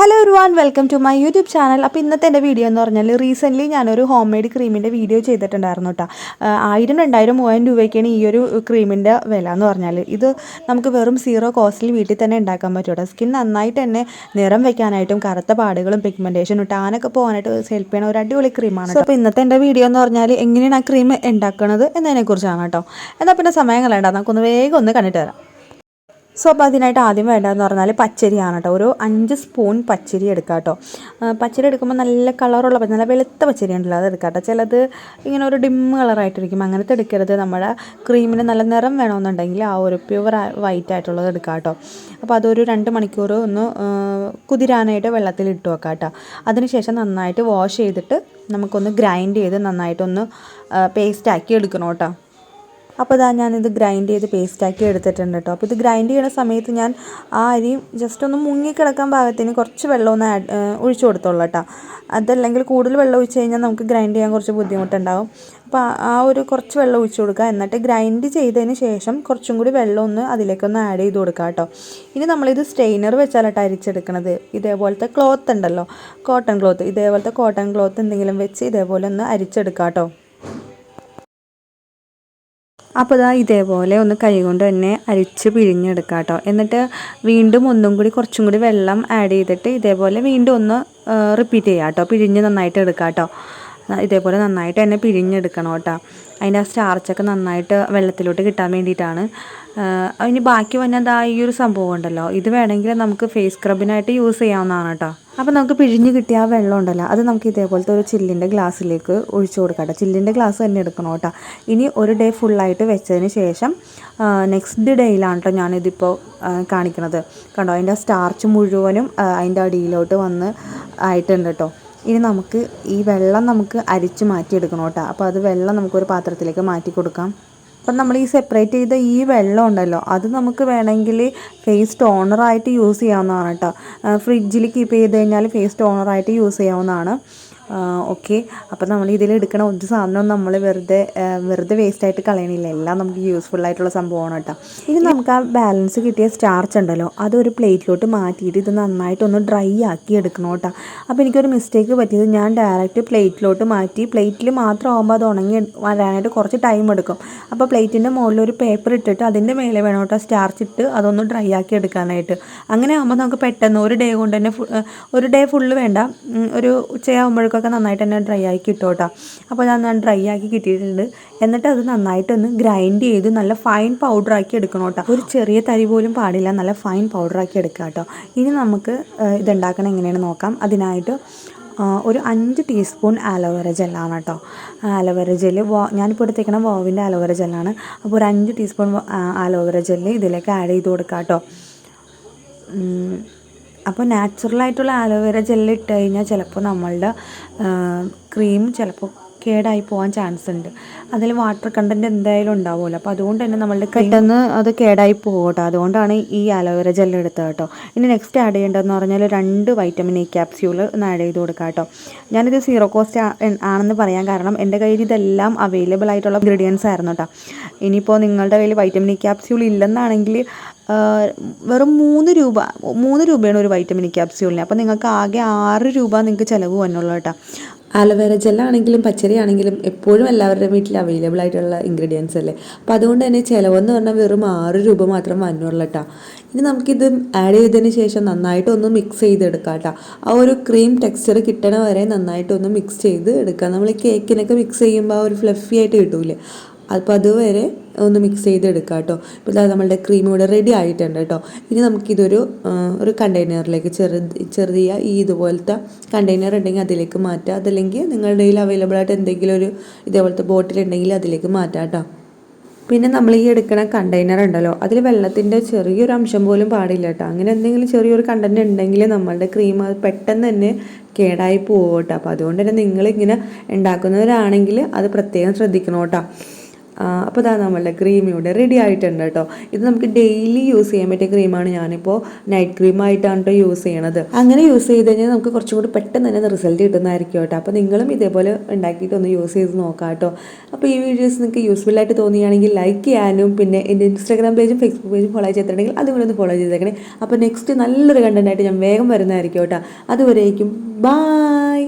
Hello everyone, welcome to my YouTube channel. അപ്പോൾ ഇന്നത്തെ എൻ്റെ വീഡിയോ എന്ന് പറഞ്ഞാൽ റീസെൻ്റ്ലി ഞാനൊരു ഹോം മെയ്ഡ് ക്രീമിൻ്റെ വീഡിയോ ചെയ്തിട്ടുണ്ടായിരുന്നു കേട്ടോ. 1000, 2000, 3000 രൂപയ്ക്കാണ് ഈ ഒരു ക്രീമിൻ്റെ വില എന്ന് പറഞ്ഞാൽ. ഇത് നമുക്ക് വെറും സീറോ കോസ്റ്റിൽ വീട്ടിൽ തന്നെ ഉണ്ടാക്കാൻ പറ്റും കേട്ടോ. സ്കിൻ നന്നായിട്ട് തന്നെ നിറം വെക്കാനായിട്ടും കറുത്ത പാടുകളും പിഗ്മെൻറ്റേഷനും ടാനൊക്കെ പോകാനായിട്ട് ഹെൽപ്പ് ചെയ്യുന്ന ഒരു അടിപൊളി ക്രീമാണ്. അപ്പോൾ ഇന്നത്തെ എൻ്റെ വീഡിയോ എന്ന് പറഞ്ഞാൽ എങ്ങനെയാണ് ആ ക്രീം ഉണ്ടാക്കുന്നത് എന്നതിനെക്കുറിച്ചാണ് കേട്ടോ. എന്നാൽ പിന്നെ സമയം കളയണ്ട, നമുക്കൊന്ന് വേഗം ഒന്ന് കണ്ടിട്ട് വരാം. സോ അപ്പോൾ അതിനായിട്ട് ആദ്യം വേണ്ടതെന്ന് പറഞ്ഞാൽ പച്ചരിയാണ് കേട്ടോ. ഒരു 5 സ്പൂൺ പച്ചരി എടുക്കുക കേട്ടോ. പച്ചരി എടുക്കുമ്പോൾ നല്ല കളറുള്ള നല്ല വെളുത്ത പച്ചരി ഉണ്ടല്ലോ, അത് എടുക്കുക കേട്ടോ. ചിലത് ഇങ്ങനെ ഒരു ഡിം കളറായിട്ടിരിക്കും, അങ്ങനത്തെ എടുക്കരുത്. നമ്മുടെ ക്രീമിന് നല്ല നിറം വേണമെന്നുണ്ടെങ്കിൽ ആ ഒരു പ്യുവർ വൈറ്റ് ആയിട്ടുള്ളത് എടുക്കുക കേട്ടോ. അപ്പോൾ അതൊരു 2 മണിക്കൂർ ഒന്ന് കുതിരാനായിട്ട് വെള്ളത്തിൽ ഇട്ട് വെക്കുക കേട്ടോ. അതിനുശേഷം നന്നായിട്ട് വാഷ് ചെയ്തിട്ട് നമുക്കൊന്ന് ഗ്രൈൻഡ് ചെയ്ത് നന്നായിട്ടൊന്ന് പേസ്റ്റാക്കി എടുക്കണം കേട്ടോ. അപ്പോൾ ഇതാ ഞാനിത് ഗ്രൈൻഡ് ചെയ്ത് പേസ്റ്റാക്കി എടുത്തിട്ടുണ്ട് കേട്ടോ. അപ്പോൾ ഇത് ഗ്രൈൻഡ് ചെയ്യുന്ന സമയത്ത് ഞാൻ ആ അരി ജസ്റ്റ് ഒന്ന് മുങ്ങിക്കിടക്കാൻ പാകത്തിന് കുറച്ച് വെള്ളം ഒന്ന് ഒഴിച്ചു കൊടുത്തോളൂ കേട്ടോ. അതല്ലെങ്കിൽ കൂടുതൽ വെള്ളം ഒഴിച്ച് കഴിഞ്ഞാൽ നമുക്ക് ഗ്രൈൻഡ് ചെയ്യാൻ കുറച്ച് ബുദ്ധിമുട്ടുണ്ടാകും. അപ്പോൾ ആ ഒരു കുറച്ച് വെള്ളം ഒഴിച്ചു കൊടുക്കുക. എന്നിട്ട് ഗ്രൈൻഡ് ചെയ്തതിന് ശേഷം കുറച്ചും കൂടി വെള്ളം ഒന്ന് അതിലേക്കൊന്ന് ആഡ് ചെയ്ത് കൊടുക്കുക കേട്ടോ. ഇനി നമ്മളിത് സ്റ്റെയിനർ വെച്ചാലട്ടോ അരിച്ചെടുക്കണത്. ഇതേപോലത്തെ ക്ലോത്ത് ഉണ്ടല്ലോ, കോട്ടൺ ക്ലോത്ത്, ഇതേപോലത്തെ കോട്ടൺ ക്ലോത്ത് എന്തെങ്കിലും വെച്ച് ഇതേപോലെ ഒന്ന് അരിച്ചെടുക്കുക കേട്ടോ. അപ്പോൾ ഇതാ ഇതേപോലെ ഒന്ന് കൈ കൊണ്ട് തന്നെ അരിച്ച് പിഴിഞ്ഞെടുക്കുക കേട്ടോ. എന്നിട്ട് വീണ്ടും ഒന്നും കൂടി കുറച്ചും കൂടി വെള്ളം ആഡ് ചെയ്തിട്ട് ഇതേപോലെ വീണ്ടും ഒന്ന് റിപ്പീറ്റ് ചെയ്യുക കേട്ടോ. പിഴിഞ്ഞ് നന്നായിട്ട് എടുക്കുക കേട്ടോ. ഇതേപോലെ നന്നായിട്ട് തന്നെ പിഴിഞ്ഞെടുക്കണം കേട്ടോ. അതിൻ്റെ ആ സ്റ്റാർച്ചൊക്കെ നന്നായിട്ട് വെള്ളത്തിലോട്ട് കിട്ടാൻ വേണ്ടിയിട്ടാണ്. അതിന് ബാക്കി വന്നാൽ ഈ ഒരു സംഭവം ഉണ്ടല്ലോ, ഇത് വേണമെങ്കിൽ നമുക്ക് ഫേസ് സ്ക്രബിനായിട്ട് യൂസ് ചെയ്യാവുന്നതാണ് കേട്ടോ. അപ്പോൾ നമുക്ക് പിഴിഞ്ഞ് കിട്ടിയ ആ വെള്ളം ഉണ്ടല്ലോ, അത് നമുക്ക് ഇതേപോലത്തെ ഒരു ചില്ലിൻ്റെ ഗ്ലാസ്സിലേക്ക് ഒഴിച്ചു കൊടുക്കാം കേട്ടോ. ചില്ലിൻ്റെ ഗ്ലാസ് തന്നെ എടുക്കണം കേട്ടോ. ഇനി ഒരു ഡേ ഫുള്ളായിട്ട് വെച്ചതിന് ശേഷം നെക്സ്റ്റ് ഡേയിലാണ് കേട്ടോ ഞാനിതിപ്പോൾ കാണിക്കുന്നത്. കണ്ടോ, അതിൻ്റെ സ്റ്റാർച്ച് മുഴുവനും അതിൻ്റെ അടിയിലോട്ട് വന്ന് ആയിട്ടുണ്ട് കേട്ടോ. ഇനി നമുക്ക് ഈ വെള്ളം നമുക്ക് അരിച്ച് മാറ്റിയെടുക്കണം കേട്ടോ. അപ്പോൾ അത് വെള്ളം നമുക്കൊരു പാത്രത്തിലേക്ക് മാറ്റി കൊടുക്കാം. അപ്പം നമ്മൾ ഈ സെപ്പറേറ്റ് ചെയ്ത ഈ വെള്ളം ഉണ്ടല്ലോ, അത് നമുക്ക് വേണമെങ്കിൽ ഫേസ് ടോണറായിട്ട് യൂസ് ചെയ്യാവുന്നതാണ് കേട്ടോ. ഫ്രിഡ്ജിൽ കീപ്പ് ചെയ്ത് കഴിഞ്ഞാൽ ഫേസ് ടോണറായിട്ട് യൂസ് ചെയ്യാവുന്നതാണ്. ഓക്കെ, അപ്പോൾ നമ്മൾ ഇതിൽ എടുക്കണ ഒരു സാധനവും നമ്മൾ വെറുതെ വേസ്റ്റായിട്ട് കളയണില്ല. എല്ലാം നമുക്ക് യൂസ്ഫുൾ ആയിട്ടുള്ള സംഭവമാണ് കേട്ടോ. ഇനി നമുക്ക് ആ ബാലൻസ് കിട്ടിയ സ്റ്റാർച്ച് ഉണ്ടല്ലോ, അതൊരു പ്ലേറ്റിലോട്ട് മാറ്റിയിട്ട് ഇത് നന്നായിട്ടൊന്ന് ഡ്രൈ ആക്കി എടുക്കണം കേട്ടോ. അപ്പോൾ എനിക്കൊരു മിസ്റ്റേക്ക് പറ്റിയത്, ഞാൻ ഡയറക്റ്റ് പ്ലേറ്റിലോട്ട് മാറ്റി. പ്ലേറ്റിൽ മാത്രം ആകുമ്പോൾ അത് ഉണങ്ങി വരാനായിട്ട് കുറച്ച് ടൈം എടുക്കും. അപ്പോൾ പ്ലേറ്റിൻ്റെ മുകളിൽ ഒരു പേപ്പർ ഇട്ടിട്ട് അതിൻ്റെ മേലെ വേണം കേട്ടോ സ്റ്റാർച്ച് ഇട്ട് അതൊന്ന് ഡ്രൈ ആക്കി എടുക്കാനായിട്ട്. അങ്ങനെ ആകുമ്പോൾ നമുക്ക് പെട്ടെന്ന് ഒരു ഡേ കൊണ്ട് തന്നെ ഒരു ഡേ ഫുള്ള് വേണ്ട, ഒരു ഉച്ചയാകുമ്പോഴേക്കും നന്നായിട്ട് തന്നെ ഡ്രൈ ആക്കി കിട്ടും കേട്ടോ. അപ്പോൾ ഞാൻ ഡ്രൈ ആക്കി കിട്ടിയിട്ടുണ്ട്. എന്നിട്ട് അത് നന്നായിട്ടൊന്ന് ഗ്രൈൻഡ് ചെയ്ത് നല്ല ഫൈൻ പൗഡറാക്കി എടുക്കണം കേട്ടോ. ഒരു ചെറിയ തരി പോലും പാടില്ല, നല്ല ഫൈൻ പൗഡറാക്കി എടുക്കുക കേട്ടോ. ഇനി നമുക്ക് ഇതുണ്ടാക്കണം എങ്ങനെയാണ് നോക്കാം. അതിനായിട്ട് ഒരു 5 ടീസ്പൂൺ ആലോവേര ജെല്ലാണ് കേട്ടോ. ആലോവേര ജെല്ല് ഞാനിപ്പോൾ എടുത്തേക്കണ വോവിൻ്റെ ആലോവേര ജെല്ലാണ്. അപ്പോൾ ഒരു 5 ടീസ്പൂൺ ആലോവേര ജെല്ല് ഇതിലേക്ക് ആഡ് ചെയ്ത് കൊടുക്കുക കേട്ടോ. അപ്പോൾ നാച്ചുറലായിട്ടുള്ള ആലോവേര ജെല്ല് ഇട്ട് കഴിഞ്ഞാൽ ചിലപ്പോൾ നമ്മളുടെ ക്രീം ചിലപ്പോൾ കേടായി പോകാൻ ചാൻസ് ഉണ്ട്. അതിൽ വാട്ടർ കണ്ടൻറ്റ് എന്തായാലും ഉണ്ടാവുമല്ലോ. അപ്പോൾ അതുകൊണ്ട് തന്നെ നമ്മളുടെ പെട്ടെന്ന് അത് കേടായി പോകും കേട്ടോ. അതുകൊണ്ടാണ് ഈ ആലോവേര ജെല്ല് എടുത്തത് കേട്ടോ. ഇനി നെക്സ്റ്റ് ആഡ് ചെയ്യേണ്ടതെന്ന് പറഞ്ഞാൽ 2 വൈറ്റമിൻ ഇ ക്യാപ്സ്യൂൾ ഒന്ന് ആഡ് ചെയ്ത് കൊടുക്കുക കേട്ടോ. ഞാനിത് സീറോ കോസ്റ്റ് ആണെന്ന് പറയാൻ കാരണം എൻ്റെ കയ്യിൽ ഇതെല്ലാം അവൈലബിൾ ആയിട്ടുള്ള ഇൻഗ്രീഡിയൻസ് ആയിരുന്നു കേട്ടോ. ഇനിയിപ്പോൾ നിങ്ങളുടെ കയ്യിൽ വൈറ്റമിൻ ഇ ക്യാപ്സ്യൂൾ ഇല്ലെന്നാണെങ്കിൽ വെറും 3 രൂപയാണ് ഒരു വൈറ്റമിൻ ഇ ക്യാപ്സ്യൂളിന്. അപ്പോൾ നിങ്ങൾക്ക് ആകെ 6 രൂപ നിങ്ങൾക്ക് ചിലവ് വന്നുള്ളൂ കേട്ടോ. ആലോവേര ജെല്ലാണെങ്കിലും പച്ചരി ആണെങ്കിലും എപ്പോഴും എല്ലാവരുടെ വീട്ടിൽ അവൈലബിൾ ആയിട്ടുള്ള ഇൻഗ്രീഡിയൻസ് അല്ലേ. അപ്പോൾ അതുകൊണ്ട് തന്നെ ചിലവെന്ന് പറഞ്ഞാൽ വെറും 6 രൂപ മാത്രം വന്നുള്ളൂ കേട്ടോ. ഇനി നമുക്കിത് ആഡ് ചെയ്തതിന് ശേഷം നന്നായിട്ടൊന്ന് മിക്സ് ചെയ്തെടുക്കാം കേട്ടോ. ആ ഒരു ക്രീം ടെക്സ്ചർ കിട്ടണ വരെ നന്നായിട്ടൊന്ന് മിക്സ് ചെയ്ത് എടുക്കാം. നമ്മൾ കേക്കിനൊക്കെ മിക്സ് ചെയ്യുമ്പോൾ ആ ഒരു ഫ്ലഫി ആയിട്ട് കിട്ടൂലേ, അപ്പോൾ അതുവരെ ഒന്ന് മിക്സ് ചെയ്തെടുക്കുക കേട്ടോ. ഇപ്പോൾ നമ്മളുടെ ക്രീം ഇവിടെ റെഡി ആയിട്ടുണ്ട് കേട്ടോ. ഇനി നമുക്കിതൊരു കണ്ടെയ്നറിലേക്ക് ചെറിയ ഇതുപോലത്തെ കണ്ടെയ്നർ ഉണ്ടെങ്കിൽ അതിലേക്ക് മാറ്റുക. അതല്ലെങ്കിൽ നിങ്ങളുടെ കയ്യിൽ അവൈലബിൾ ആയിട്ട് എന്തെങ്കിലും ഒരു ഇതേപോലത്തെ ബോട്ടിൽ ഉണ്ടെങ്കിൽ അതിലേക്ക് മാറ്റാം കേട്ടോ. പിന്നെ നമ്മൾ ഈ എടുക്കുന്ന കണ്ടെയ്നർ ഉണ്ടല്ലോ, അതിൽ വെള്ളത്തിൻ്റെ ചെറിയൊരു അംശം പോലും പാടില്ല കേട്ടോ. അങ്ങനെ എന്തെങ്കിലും ചെറിയൊരു കണ്ടൻറ്റ് ഉണ്ടെങ്കിൽ നമ്മളുടെ ക്രീം അത് പെട്ടെന്ന് തന്നെ കേടായി പോകും കേട്ടോ. അപ്പോൾ അതുകൊണ്ട് തന്നെ നിങ്ങളിങ്ങനെ ഉണ്ടാക്കുന്നവരാണെങ്കിൽ അത് പ്രത്യേകം ശ്രദ്ധിക്കണം കേട്ടോ. അപ്പോൾ ഇതാ നമ്മളുടെ ക്രീം ഇവിടെ റെഡി ആയിട്ടുണ്ട് കേട്ടോ. ഇത് നമുക്ക് ഡെയിലി യൂസ് ചെയ്യാൻ പറ്റിയ ക്രീമാണ്. ഞാനിപ്പോൾ നൈറ്റ് ക്രീമായിട്ടാണ് കേട്ടോ യൂസ് ചെയ്യണത്. അങ്ങനെ യൂസ് ചെയ്ത് കഴിഞ്ഞാൽ നമുക്ക് കുറച്ചും കൂടി പെട്ടെന്ന് തന്നെ റിസൾട്ട് കിട്ടുന്നതായിരിക്കും കേട്ടോ. അപ്പോൾ നിങ്ങളും ഇതേപോലെ ഉണ്ടാക്കിയിട്ട് ഒന്ന് യൂസ് ചെയ്ത് നോക്കാം കേട്ടോ. അപ്പോൾ ഈ വീഡിയോസ് നിങ്ങൾക്ക് യൂസ്ഫുൾ ആയിട്ട് തോന്നിയാണെങ്കിൽ ലൈക്ക് ചെയ്യാനും പിന്നെ എൻ്റെ ഇൻസ്റ്റാഗ്രാം പേജും ഫേസ്ബുക്ക് പേജും ഫോളോ ചെയ്തിട്ടുണ്ടെങ്കിൽ അതും കൂടി ഒന്ന് ഫോളോ ചെയ്തേക്കണേ. അപ്പോൾ നെക്സ്റ്റ് നല്ലൊരു കണ്ടന്റ് ആയിട്ട് ഞാൻ വേഗം വരുന്നതായിരിക്കും കേട്ടോ. അതുവരേക്കും ബായ്.